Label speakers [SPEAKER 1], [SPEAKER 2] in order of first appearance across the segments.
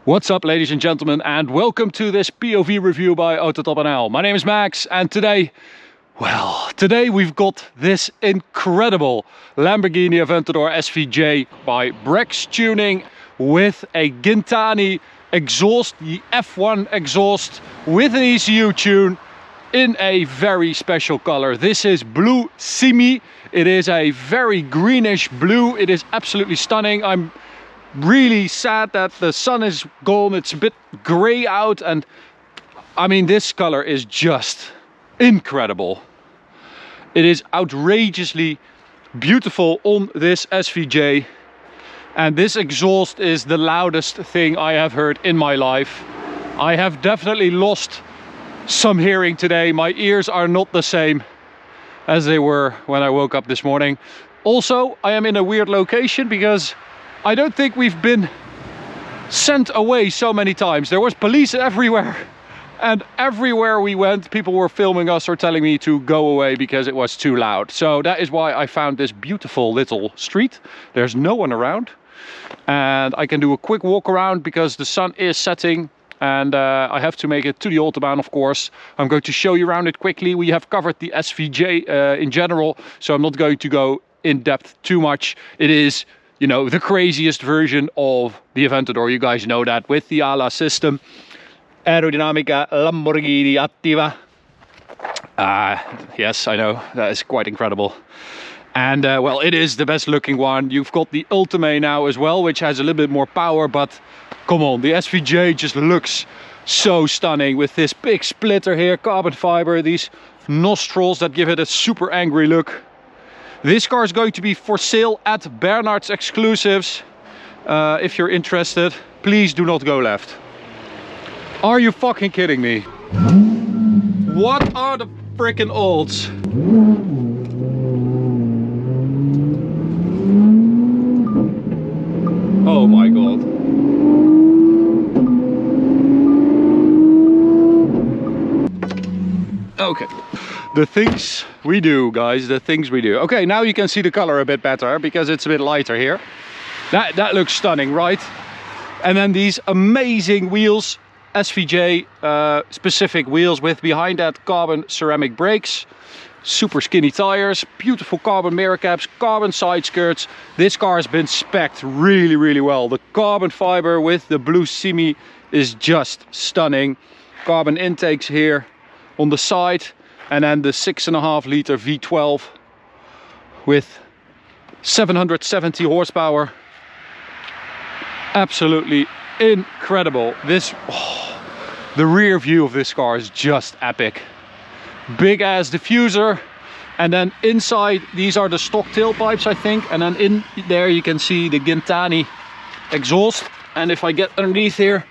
[SPEAKER 1] What's up, ladies and gentlemen, and welcome to this POV review by Autobahn. My name is Max, and today we've got this incredible Lamborghini Aventador SVJ by Brex Tuning with a Gintani exhaust, the F1 exhaust with an ECU tune in a very special color. This is blue simi. It is a very greenish blue. It is absolutely stunning. I'm really sad that the sun is gone. It's a bit gray out, and I mean, this color is just incredible. It is outrageously beautiful on this SVJ, and this exhaust is the loudest thing I have heard in my life. I have definitely lost some hearing today. My ears are not the same as they were when I woke up this morning. Also, I am in a weird location because I don't think we've been sent away so many times. There was police everywhere, and everywhere we went, people were filming us or telling me to go away because it was too loud. So that is why I found this beautiful little street. There's no one around, and I can do a quick walk around because the sun is setting, and I have to make it to the Autobahn, of course. I'm going to show you around it quickly. We have covered the SVJ in general, so I'm not going to go in depth too much. It is, you know, the craziest version of the Aventador. You guys know that, with the ala system. Aerodynamica Lamborghini Attiva. Yes, I know, that is quite incredible. And well, it is the best looking one. You've got the Ultimate now as well, which has a little bit more power, but come on, the SVJ just looks so stunning with this big splitter here, carbon fiber, these nostrils that give it a super angry look. This car is going to be for sale at Bernard's Exclusives. If you're interested, please do not go left. Are you fucking kidding me? What are the freaking odds? Oh my god. Okay. The things we do, guys, the things we do. Okay, now you can see the color a bit better because it's a bit lighter here. That looks stunning, right? And then these amazing wheels, SVJ specific wheels with behind that carbon ceramic brakes, super skinny tires, beautiful carbon mirror caps, carbon side skirts. This car has been spec'd really, really well. The carbon fiber with the blue simi is just stunning. Carbon intakes here on the side. And then the 6.5 liter V12 with 770 horsepower. Absolutely incredible. The rear view of this car is just epic. Big ass diffuser. And then inside, these are the stock tailpipes, I think. And then in there you can see the Gintani exhaust. And if I get underneath here,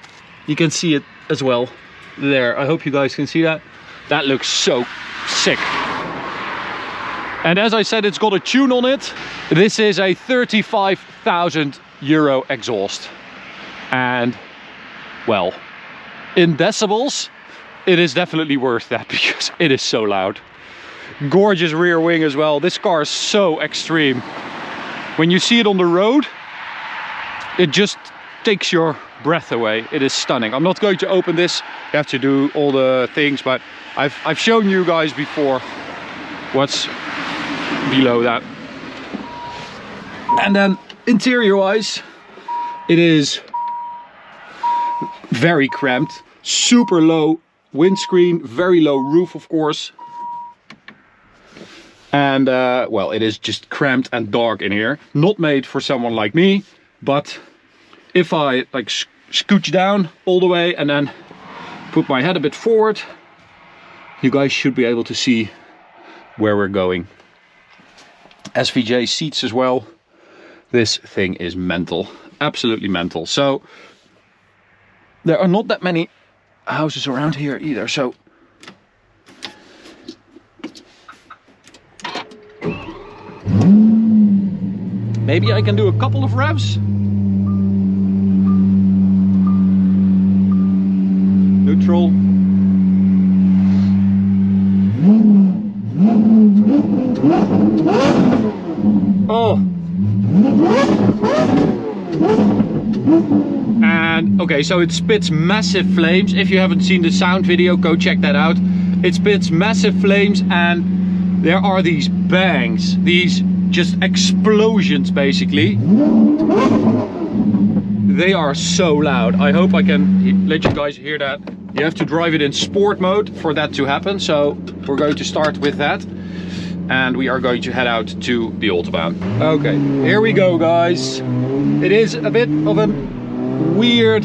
[SPEAKER 1] you can see it as well. There, I hope you guys can see that. That looks so sick. And as I said, it's got a tune on it. This is a 35,000 euro exhaust. And, well, in decibels, it is definitely worth that because it is so loud. Gorgeous rear wing as well. This car is so extreme. When you see it on the road, it just takes your breath away. It is stunning. I'm not going to open this. You have to do all the things, but I've shown you guys before what's below that. And then interior wise, it is very cramped, super low windscreen, very low roof, of course. And well, it is just cramped and dark in here. Not made for someone like me, but if I like scooch down all the way and then put my head a bit forward, you guys should be able to see where we're going. SVJ seats as well. This thing is mental, absolutely mental. So there are not that many houses around here either, so maybe I can do a couple of revs. Neutral. Oh. And okay, so it spits massive flames. If you haven't seen the sound video, go check that out. It spits massive flames, and there are these bangs, these just explosions basically. They are so loud. I hope I can let you guys hear that. You have to drive it in sport mode for that to happen. So we're going to start with that. And we are going to head out to the Autobahn. Okay, here we go, guys. It is a bit of a weird,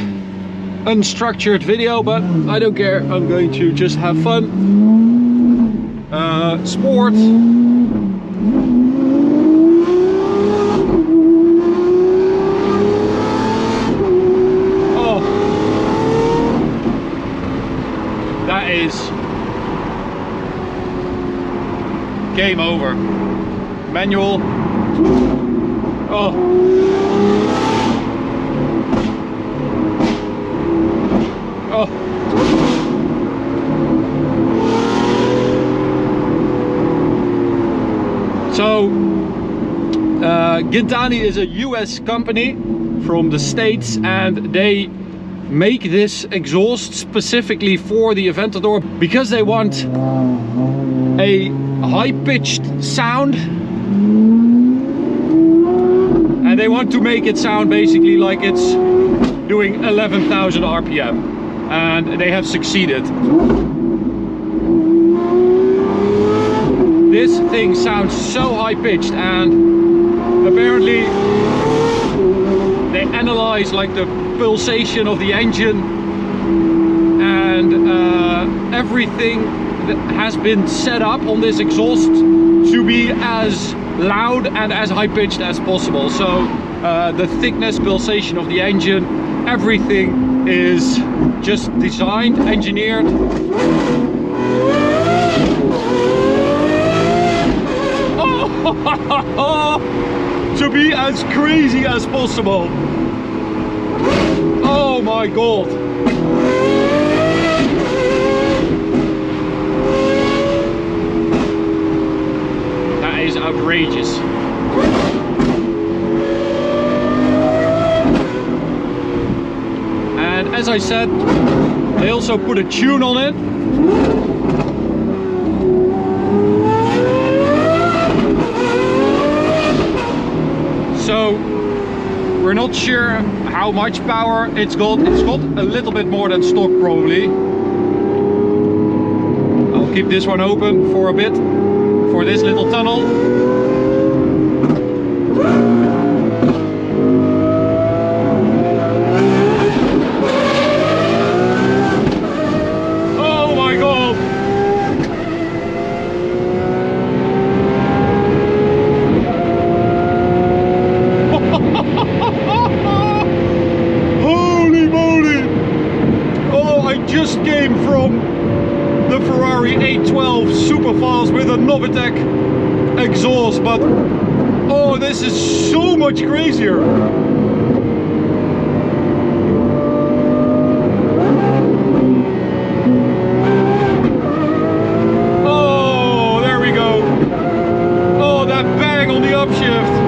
[SPEAKER 1] unstructured video, but I don't care. I'm going to just have fun. Sport. Oh, that is game over. Manual. Oh. Oh. So, Gintani is a US company from the States, and they make this exhaust specifically for the Aventador because they want a high-pitched sound, and they want to make it sound basically like it's doing 11,000 RPM, and they have succeeded. This thing sounds so high-pitched, and apparently they analyze like the pulsation of the engine, and everything that has been set up on this exhaust to be as loud and as high-pitched as possible. So the thickness, pulsation of the engine, everything is just designed, engineered to be as crazy as possible. Oh my god. That is outrageous. And as I said, they also put a tune on it. So we're not sure how much power it's got. It's got a little bit more than stock probably. I'll keep this one open for a bit, for this little tunnel. Oh my god! Holy moly! Oh, I just came from the Ferrari 812 super fast with a Novitec exhaust, but oh, this is so much crazier. Oh, there we go. Oh, that bang on the upshift.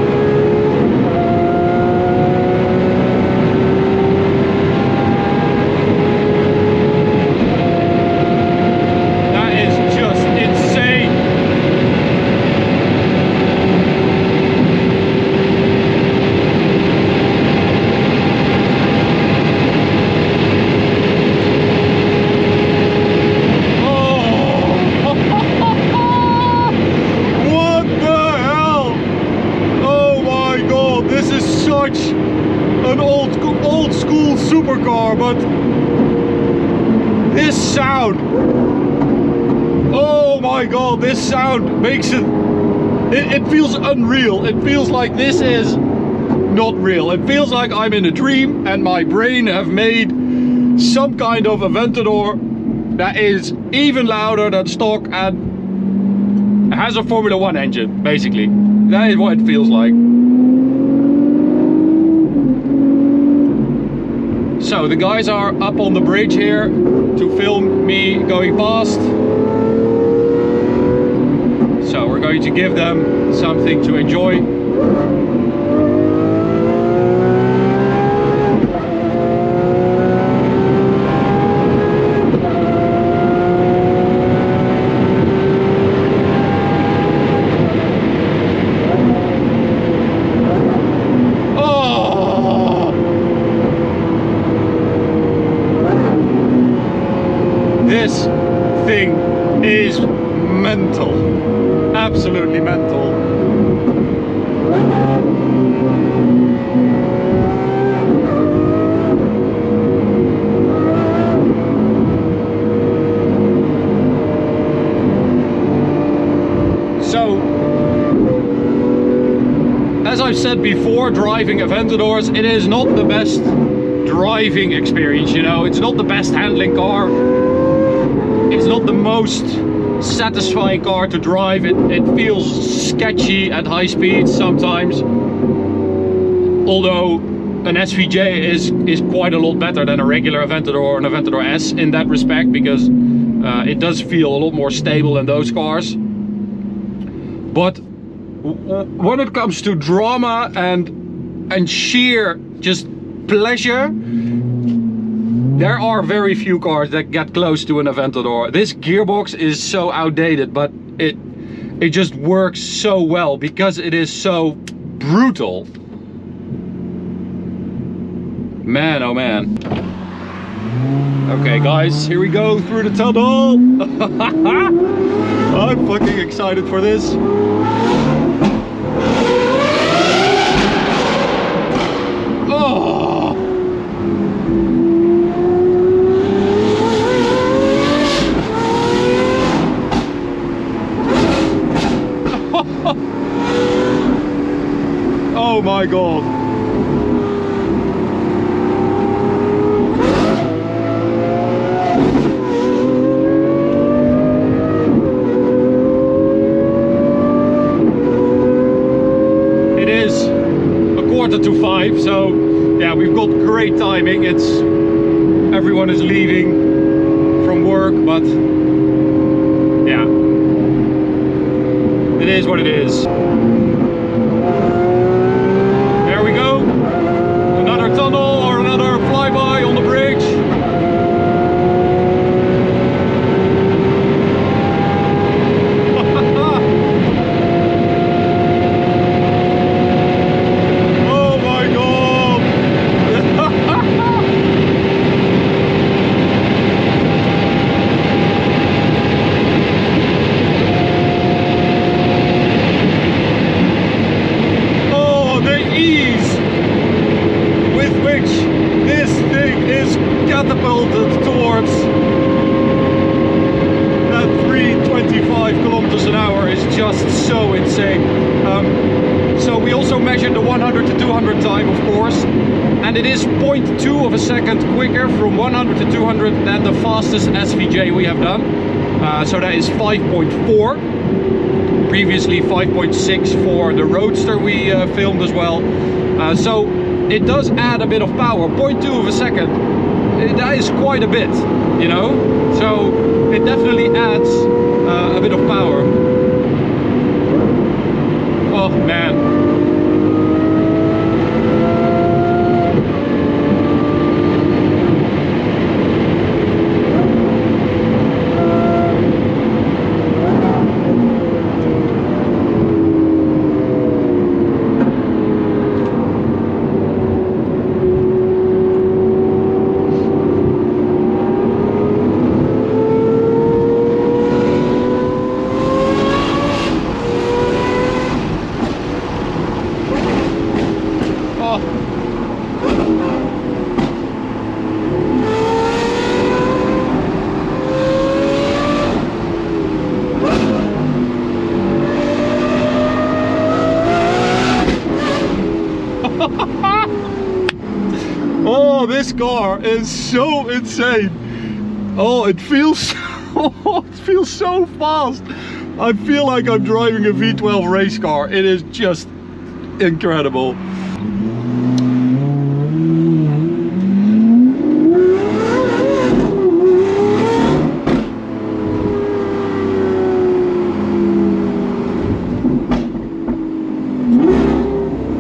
[SPEAKER 1] An old school supercar, but this sound, oh my god, this sound makes it feels unreal. It feels like this is not real. It feels like I'm in a dream and my brain have made some kind of Aventador that is even louder than stock and has a Formula 1 engine, basically. That is what it feels like. So the guys are up on the bridge here to film me going past. So we're going to give them something to enjoy. This thing is mental, absolutely mental. So, as I've said before, driving Aventadors, it is not the best driving experience, you know. It's not the best handling car. It's not the most satisfying car to drive. It feels sketchy at high speeds sometimes. Although an SVJ is quite a lot better than a regular Aventador or an Aventador S in that respect, because it does feel a lot more stable than those cars. But when it comes to drama and sheer just pleasure, there are very few cars that get close to an Aventador. This gearbox is so outdated, but it just works so well because it is so brutal. Man, oh man. Okay guys, here we go through the tunnel. I'm fucking excited for this. Oh. Oh my god. It is 4:45, so yeah, we've got great timing. Everyone is leaving from work, but yeah, it is what it is. There we go. Another tunnel or another flyby on the bridge. Oh my god. Oh, the ease with which this thing is catapulted towards that 325 kilometers an hour is just so insane. So we also measured the 100 to 200 time, of course, and it is 0.2 of a second quicker from 100 to 200 than the fastest SVJ we have done. So that is 5.4. Previously 5.6 for the Roadster we filmed as well. So it does add a bit of power. 0.2 of a second, that is quite a bit, you know. So it definitely adds a bit of power. Oh man. Oh, this car is so insane. Oh, it feels so fast. I feel like I'm driving a V12 race car. It is just incredible.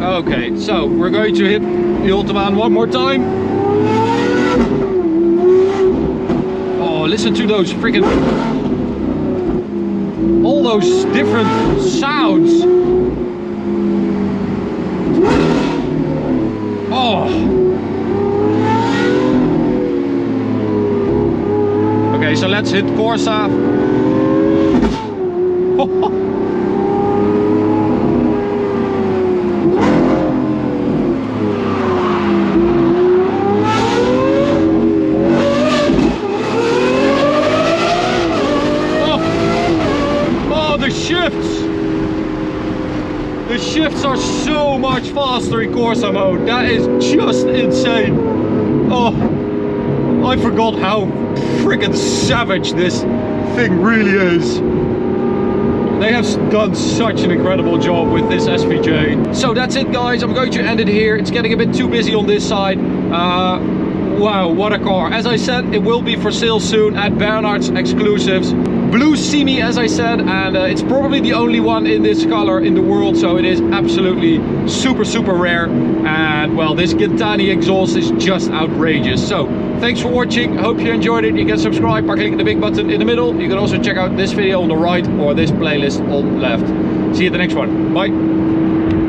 [SPEAKER 1] Okay, so we're going to hit the Autobahn one more time. Oh, listen to those freaking... all those different sounds. Oh. Okay, so let's hit Corsa. The shifts are so much faster in Corsa mode. That is just insane. Oh, I forgot how freaking savage this thing really is. They have done such an incredible job with this SVJ. So that's it, guys. I'm going to end it here. It's getting a bit too busy on this side. Wow, what a car. As I said, it will be for sale soon at Bernhard's Exclusives. Blue Simi, as I said, and it's probably the only one in this color in the world, so it is absolutely super rare. And well, this Gintani exhaust is just outrageous. So thanks for watching. Hope you enjoyed it. You can subscribe by clicking the big button in the middle. You can also check out this video on the right or this playlist on the left. See you at the next one. Bye.